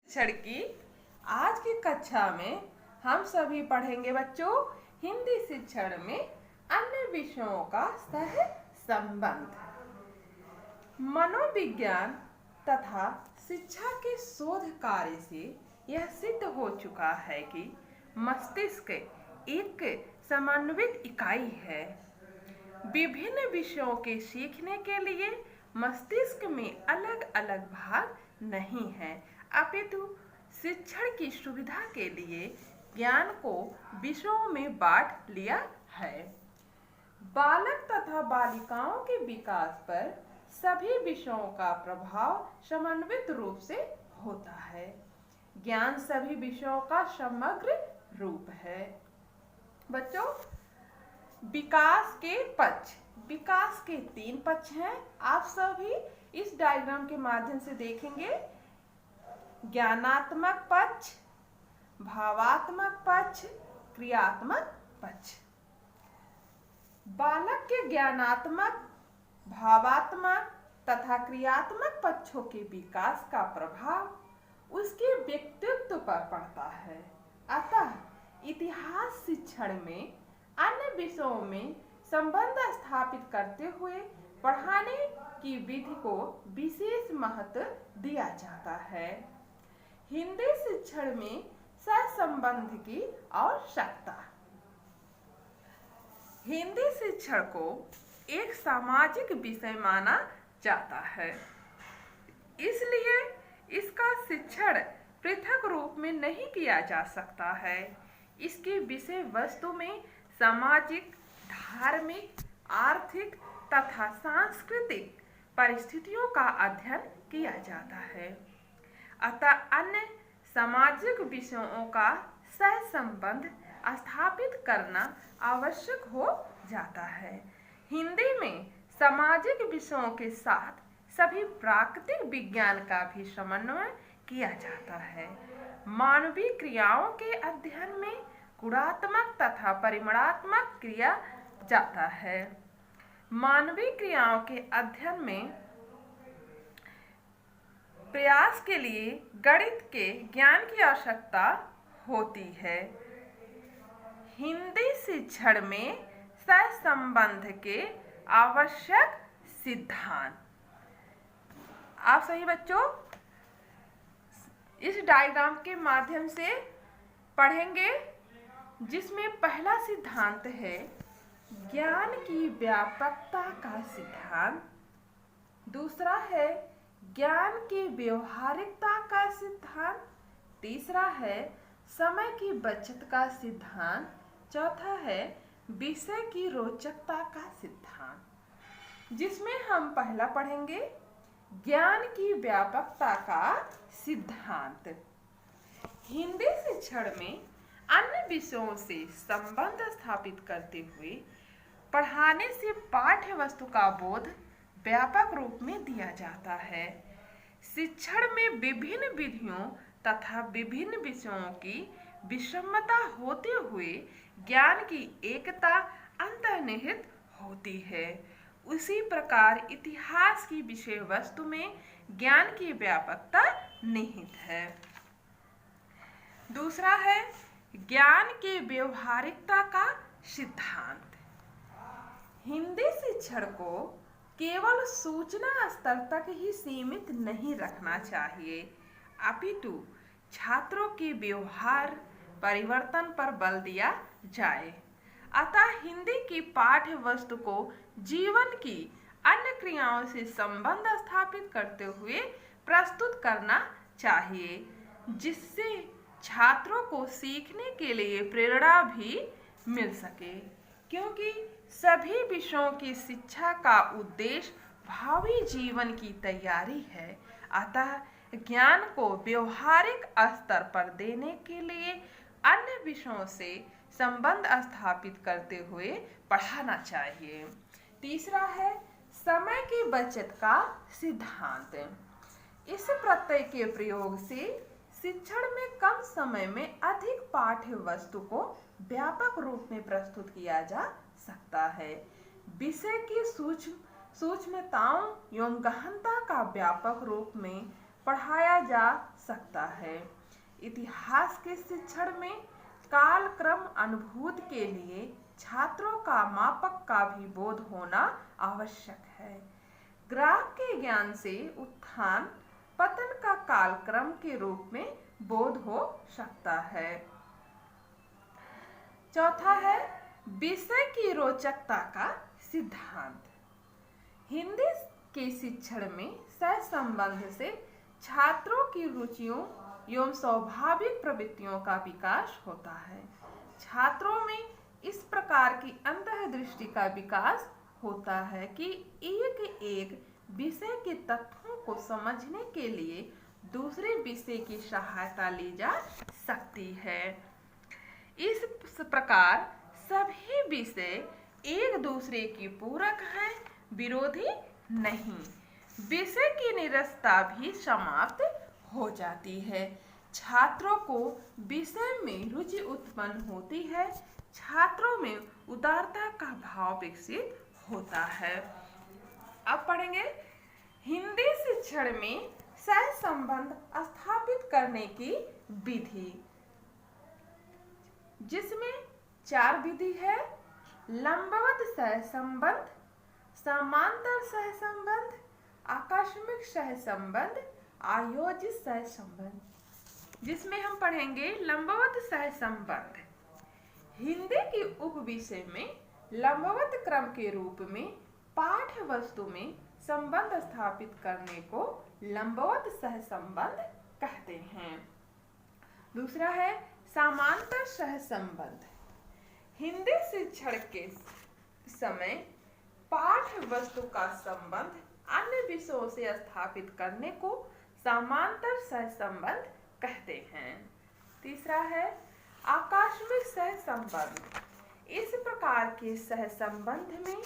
शिक्षण की आज की कक्षा में हम सभी पढ़ेंगे बच्चों हिंदी शिक्षण में अन्य विषयों का सह संबंध। मनोविज्ञान तथा शिक्षा के शोध कार्य से यह सिद्ध हो चुका है कि मस्तिष्क एक समन्वित इकाई है। विभिन्न विषयों के सीखने के लिए मस्तिष्क में अलग अलग भाग नहीं है, अपितु शिक्षण की सुविधा के लिए ज्ञान को विषयों में बांट लिया है। बालक तथा बालिकाओं के विकास पर सभी विषयों का प्रभाव समन्वित रूप से होता है। ज्ञान सभी विषयों का समग्र रूप है। बच्चों, विकास के 3 पक्ष हैं। आप सभी इस डायग्राम के माध्यम से देखेंगे। ज्ञानात्मक पक्ष, भावात्मक पक्ष, क्रियात्मक पक्ष। बालक के ज्ञानात्मक, भावात्मक तथा क्रियात्मक पक्षों के विकास का प्रभाव उसके व्यक्तित्व पर पड़ता है। अतः इतिहास शिक्षण में अन्य विषयों में संबंध स्थापित करते हुए पढ़ाने की विधि को विशेष महत्व दिया जाता है। हिंदी शिक्षण में सहसंबंध की आवश्यकता। हिंदी शिक्षण को एक सामाजिक विषय माना जाता है, इसलिए इसका शिक्षण पृथक रूप में नहीं किया जा सकता है। इसकी विषय वस्तु में सामाजिक, धार्मिक, आर्थिक तथा सांस्कृतिक परिस्थितियों का अध्ययन किया जाता है। अतः अन्य सामाजिक विषयों का सहसंबंध स्थापित करना आवश्यक हो जाता है। हिंदी में सामाजिक विषयों के साथ सभी प्राकृतिक विज्ञान का भी समन्वय किया जाता है। मानवीय क्रियाओं के अध्ययन में गुणात्मक तथा परिमाणात्मक क्रिया जाता है। मानवीय क्रियाओं के अध्ययन में प्रयास के लिए गणित के ज्ञान की आवश्यकता होती है। हिंदी शिक्षण में सहसंबंध के आवश्यक सिद्धांत। आप सही बच्चों इस डायग्राम के माध्यम से पढ़ेंगे, जिसमें पहला सिद्धांत है ज्ञान की व्यापकता का सिद्धांत। दूसरा है ज्ञान की व्यवहारिकता का सिद्धांत। तीसरा है समय की बचत का सिद्धांत। चौथा है विषय की रोचकता का सिद्धांत। जिसमें हम पहला पढ़ेंगे ज्ञान की व्यापकता का सिद्धांत। हिंदी शिक्षण में अन्य विषयों से संबंध स्थापित करते हुए पढ़ाने से पाठ्य वस्तु का बोध व्यापक रूप में दिया जाता है। शिक्षण में विभिन्न विधियों तथा विभिन्न विषयों की विषमता होते हुए ज्ञान की एकता अंतर्निहित होती है। उसी प्रकार इतिहास की विषय वस्तु में ज्ञान की व्यापकता निहित है। दूसरा है ज्ञान की व्यवहारिकता का सिद्धांत। हिंदी शिक्षण को केवल सूचना स्तर तक ही सीमित नहीं रखना चाहिए, अपितु छात्रों के व्यवहार परिवर्तन पर बल दिया जाए। अतः हिंदी की पाठ्य वस्तु को जीवन की अन्य क्रियाओं से संबंध स्थापित करते हुए प्रस्तुत करना चाहिए, जिससे छात्रों को सीखने के लिए प्रेरणा भी मिल सके। क्योंकि सभी विषयों की शिक्षा का उद्देश्य भावी जीवन की तैयारी है, अतः ज्ञान को व्यवहारिक स्तर पर देने के लिए अन्य विषयों से संबंध स्थापित करते हुए पढ़ाना चाहिए। तीसरा है समय की बचत का सिद्धांत। इस प्रत्यय के प्रयोग से शिक्षण में कम समय में अधिक पाठ्य वस्तु को व्यापक रूप में प्रस्तुत किया जा सकता है। विषय की सूक्ष्मताओं एवं गहनता का व्यापक रूप में पढ़ाया जा सकता है। इतिहास के शिक्षण में कालक्रम अनुभूति के लिए छात्रों का मापक का भी बोध होना आवश्यक है। ग्राफ के ज्ञान से उत्थान पतन का कालक्रम के रूप में बोध हो सकता है। चौथा है विषय की रोचकता का सिद्धांत। हिंदी के शिक्षण में सहसंबंध से छात्रों की रुचियों एवं स्वाभाविक प्रवृत्तियों का विकास होता है। छात्रों में इस प्रकार की अंतर्दृष्टि का विकास होता है कि एक एक विषय के तत्वों को समझने के लिए दूसरे विषय की सहायता ली जा सकती है। इस प्रकार सभी विषय एक दूसरे की पूरक हैं, विरोधी नहीं। विषय की निरस्ता भी समाप्त हो जाती है। छात्रों को विषय में रुचि उत्पन्न होती है। छात्रों में उदारता का भाव विकसित होता है। अब पढ़ेंगे हिंदी शिक्षण में सहसंबंध स्थापित करने की विधि, जिसमें 4 विधि है। लंबवत सहसंबंध, समांतर सहसंबंध, आकस्मिक सहसंबंध, आयोजित सहसंबंध। जिसमें हम पढ़ेंगे लंबवत सहसंबंध। हिंदी के उपविषय में लंबवत क्रम के रूप में पाठ्य वस्तु में संबंध स्थापित करने को लंबवत सहसंबंध कहते हैं। दूसरा है समांतर सहसंबंध। हिंदी शिक्षण के समय पाठ्य वस्तु का संबंध अन्य विषयों से स्थापित करने को समांतर सहसंबंध कहते हैं। तीसरा है आकस्मिक सहसंबंध। इस प्रकार के सहसंबंध में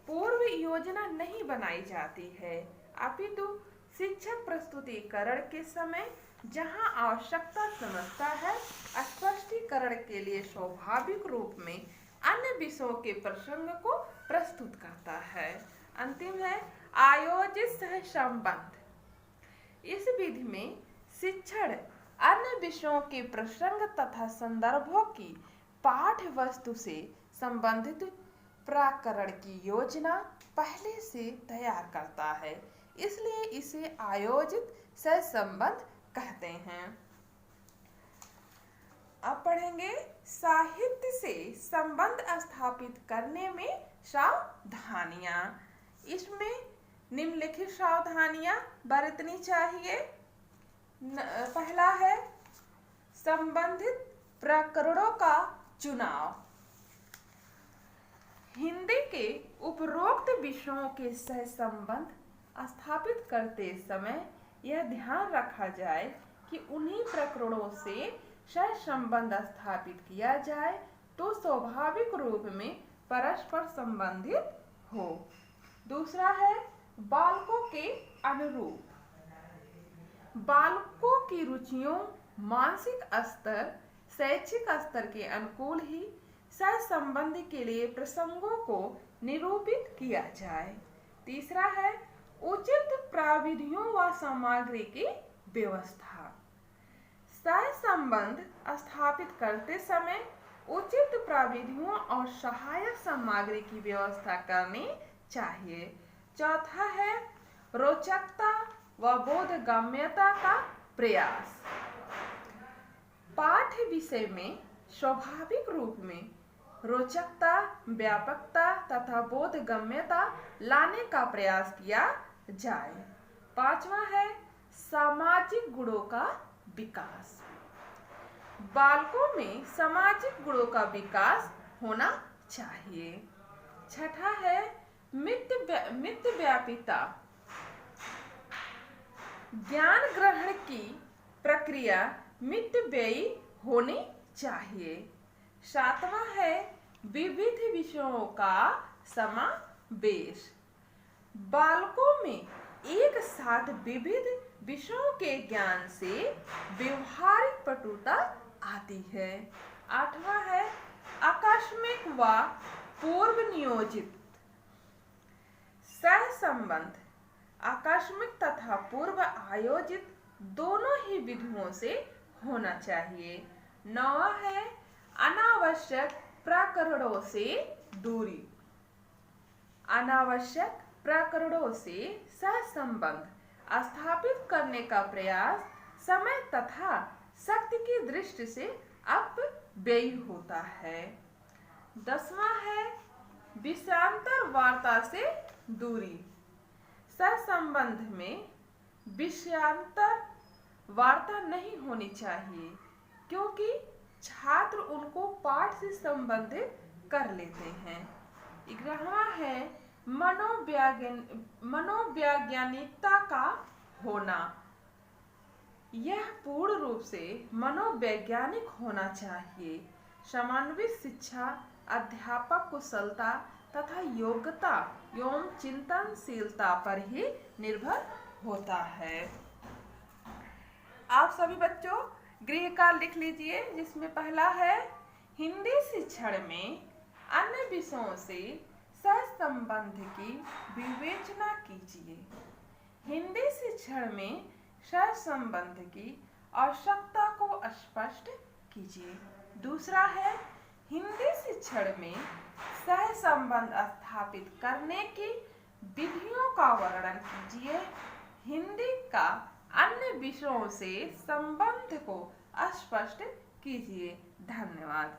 पूर्व योजना नहीं बनाई जाती है, अपितु शिक्षक प्रस्तुतिकरण के समय जहां आवश्यकता समझता है, स्पष्टीकरण के लिए स्वाभाविक रूप में अन्य विषयों के प्रसंग को प्रस्तुत करता है। अंतिम है आयोजित सहसंबंध। इस विधि में शिक्षण अन्य विषयों के प्रसंग तथा संदर्भों की पाठ्य वस्तु से संबंधित प्रकरण की योजना पहले से तैयार करता है, इसलिए इसे आयोजित सहसंबंध कहते हैं। अब पढ़ेंगे साहित्य से संबंध स्थापित करने में सावधानियां। इसमें निम्नलिखित सावधानियां बरतनी चाहिए। पहला है संबंधित प्रकरणों का चुनाव। हिंदी के उपरोक्त विषयों के सहसंबंध स्थापित करते समय यह ध्यान रखा जाए कि उन्हीं प्रकरणों से सहसंबंध स्थापित किया जाए तो स्वाभाविक रूप में परस्पर संबंधित हो। दूसरा है बालकों के अनुरूप। बालकों की रुचियों, मानसिक स्तर, शैक्षिक स्तर के अनुकूल ही सहसंबंध के लिए प्रसंगों को निरूपित किया जाए। तीसरा है उचित प्राविधियों व सामग्री की व्यवस्था। सहसंबंध स्थापित करते समय उचित प्राविधियों और सहायक सामग्री की व्यवस्था करनी चाहिए। चौथा है रोचकता व बोधगम्यता का प्रयास। पाठ्य विषय में स्वाभाविक रूप में रोचकता, व्यापकता तथा बोधगम्यता लाने का प्रयास किया जाए। पांचवा है सामाजिक गुणों का विकास। बालकों में सामाजिक गुणों का विकास होना चाहिए। छठा है मितव्यापिता। ज्ञान ग्रहण की प्रक्रिया मितव्ययी होनी चाहिए। सातवां है विविध विषयों का समावेश। बालकों में एक साथ विविध विषयों के ज्ञान से व्यवहारिक पटुता आती है। आठवां है आकस्मिक व पूर्व नियोजित सहसंबंध। आकस्मिक तथा पूर्व आयोजित दोनों ही विधियों से होना चाहिए। 9वां है अनावश्यक प्रकरणों से दूरी। अनावश्यक प्रकरणों से सहसंबंध स्थापित करने का प्रयास समय तथा शक्ति की दृष्टि से अपव्ययी होता है। 10वां है विषयांतर वार्ता से दूरी। सहसंबंध में विषयांतर वार्ता नहीं होनी चाहिए, क्योंकि छात्र उनको पाठ से संबंधित कर लेते हैं। 11वां है मनोवैज्ञानिकता का होना। यह पूर्ण रूप से मनोवैज्ञानिक होना चाहिए। समन्वित शिक्षा अध्यापक कुशलता तथा योग्यता एवं चिंतनशीलता पर ही निर्भर होता है। आप सभी बच्चों गृह कार्य लिख लीजिए, जिसमें पहला है हिंदी शिक्षण में अन्य विषयों से सहसंबंध की विवेचना कीजिए। हिंदी शिक्षण में सहसंबंध की आवश्यकता को स्पष्ट कीजिए। दूसरा है हिंदी शिक्षण में सहसंबंध स्थापित करने की विधियों का वर्णन कीजिए। हिंदी का अन्य विषयों से संबंध को स्पष्ट कीजिए। धन्यवाद।